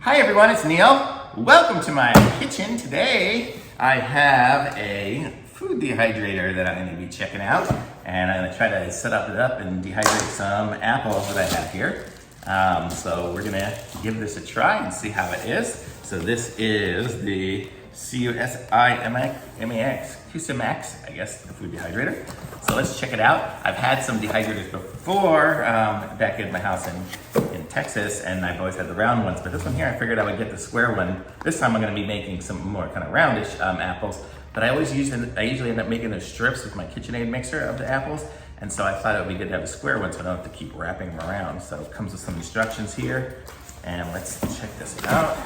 Hi everyone, it's Neil. Welcome to my kitchen. Today I have a food dehydrator that I'm going to be checking out, and I'm going to try to set it up and dehydrate some apples that I have here. So we're going to give this a try and see how it is. So this is the Cusimax, I guess, the food dehydrator. So let's check it out. I've had some dehydrators before back at my house in Texas, and I've always had the round ones, but this one here I figured I would get the square one. This time I'm going to be making some more kind of roundish apples, but I usually end up making those strips with my KitchenAid mixer of the apples, and so I thought it would be good to have a square one so I don't have to keep wrapping them around. So it comes with some instructions here, and let's check this out.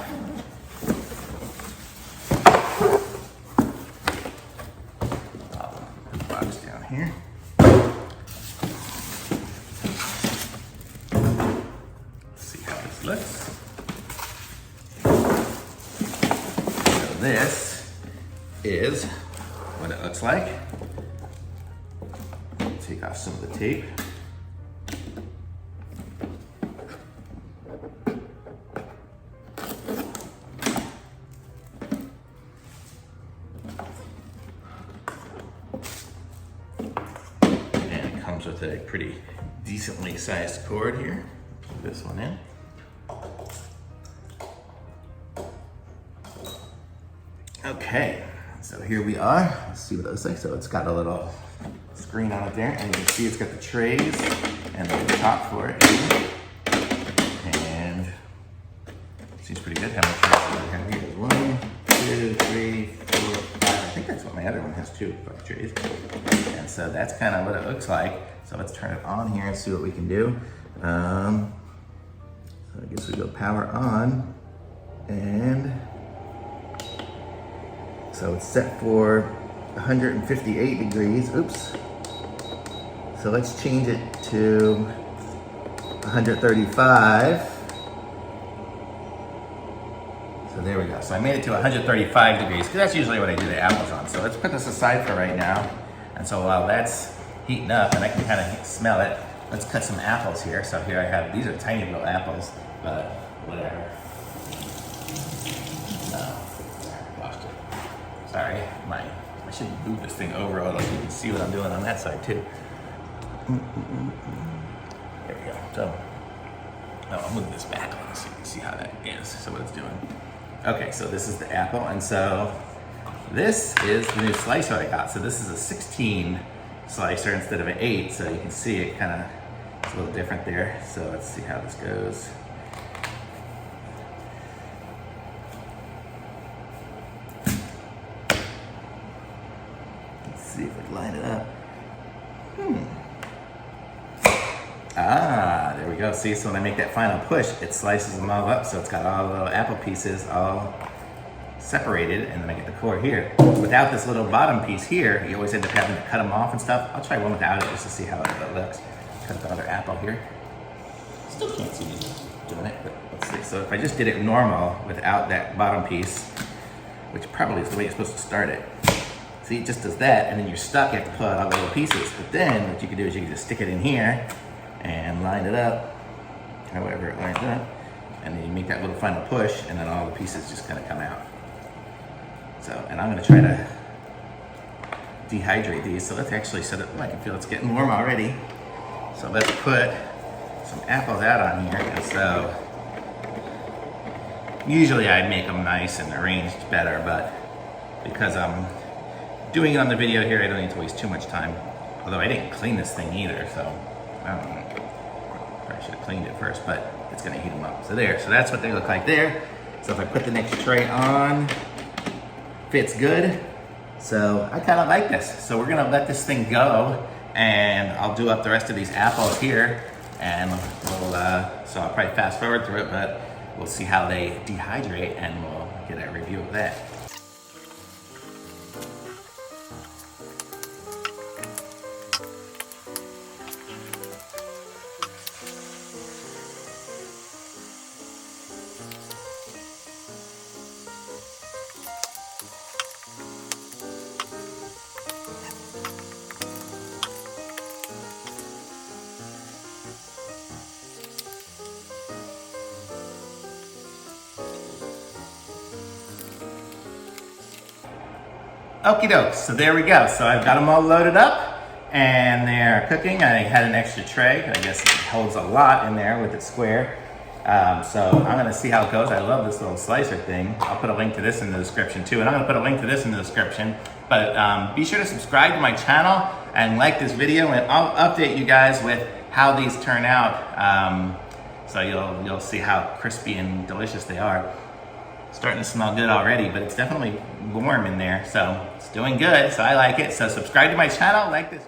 I'll put the box down here. Looks. So this is what it looks like. Take off some of the tape. And it comes with a pretty decently sized cord here. Put this one in. Okay, so here we are. Let's see what it looks like. So it's got a little screen on it there, and you can see it's got the trays and the top for it. And it seems pretty good. How many trays do I have here? There's 1, 2, 3, 4, 5. I think that's what my other one has too, 5 trays. And so that's kind of what it looks like. So let's turn it on here and see what we can do. So I guess we go power on, and so it's set for 158 degrees. Oops. So let's change it to 135. So there we go. So I made it to 135 degrees because that's usually what I do the apples on. So let's put this aside for right now. And so while that's heating up and I can kind of smell it, let's cut some apples here. So here I have, these are tiny little apples, but whatever. Sorry, I should move this thing over so you can see what I'm doing on that side too. There we go. So, I'll move this back so you can see how that is, so what it's doing. Okay, so this is the apple, and so this is the new slicer I got. So this is a 16 slicer instead of an 8, so you can see it kind of, it's a little different there. So let's see how this goes. See if we can line it up. Ah, there we go. See, so when I make that final push, it slices them all up, so it's got all the little apple pieces all separated, and then I get the core here. Without this little bottom piece here, you always end up having to cut them off and stuff. I'll try one without it just to see how it looks. Cut the other apple here. Still can't see me doing it, but let's see. So if I just did it normal without that bottom piece, which probably is the way you're supposed to start it. See, it just does that, and then you're stuck. You have to pull out all the little pieces. But then what you can do is you can just stick it in here and line it up, however it lines up, and then you make that little final push, and then all the pieces just kind of come out. So, and I'm going to try to dehydrate these. So let's actually set it. I can feel it's getting warm already. So let's put some apples out on here. And so usually I make them nice and arranged better, but because I'm doing it on the video here, I don't need to waste too much time. Although I didn't clean this thing either, so I don't know. Probably should have cleaned it first, but it's gonna heat them up. So there, so that's what they look like there. So if I put the next tray on, fits good. So I kind of like this. So we're gonna let this thing go, and I'll do up the rest of these apples here, and we'll, so I'll probably fast forward through it, but we'll see how they dehydrate, and we'll get a review of that. Okie doke, so there we go. So I've got them all loaded up and they're cooking. I had an extra tray. I guess it holds a lot in there with it square. So I'm gonna see how it goes. I love this little slicer thing. I'll put a link to this in the description too. And I'm gonna put a link to this in the description. But be sure to subscribe to my channel and like this video, and I'll update you guys with how these turn out. So you'll see how crispy and delicious they are. Starting to smell good already, but it's definitely warm in there, so it's doing good, so I like it. So subscribe to my channel, like this.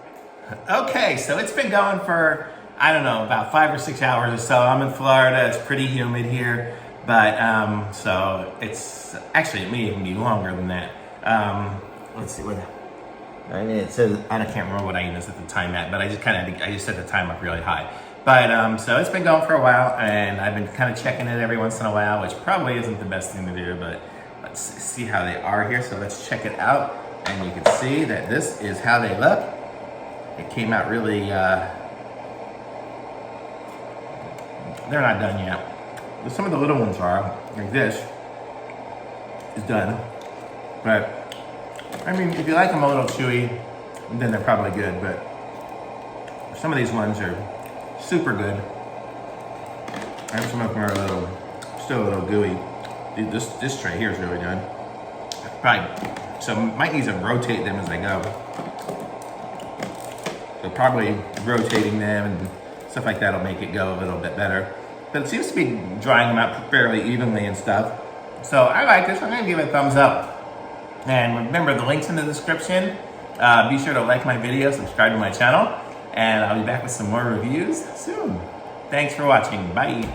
Okay, so it's been going for, I don't know, about 5 or 6 hours or so. I'm in Florida, it's pretty humid here, but so it's, actually it may even be longer than that. Let's see what, I mean, it says, I can't remember what I even set the time at, but I just set the time up really high. But so it's been going for a while, and I've been kind of checking it every once in a while, which probably isn't the best thing to do, but let's see how they are here. So let's check it out, and you can see that this is how they look. It came out really, they're not done yet. But some of the little ones are, like this is done. But, I mean, if you like them a little chewy, then they're probably good, but some of these ones are super good. And some of them are still a little gooey. Dude, this tray here is really done. Probably, so might need to rotate them as I go. So probably rotating them and stuff like that will make it go a little bit better. But it seems to be drying them out fairly evenly and stuff. So I like this, I'm gonna give it a thumbs up. And remember, the link's in the description. Be sure to like my video, subscribe to my channel, and I'll be back with some more reviews soon. Thanks for watching. Bye.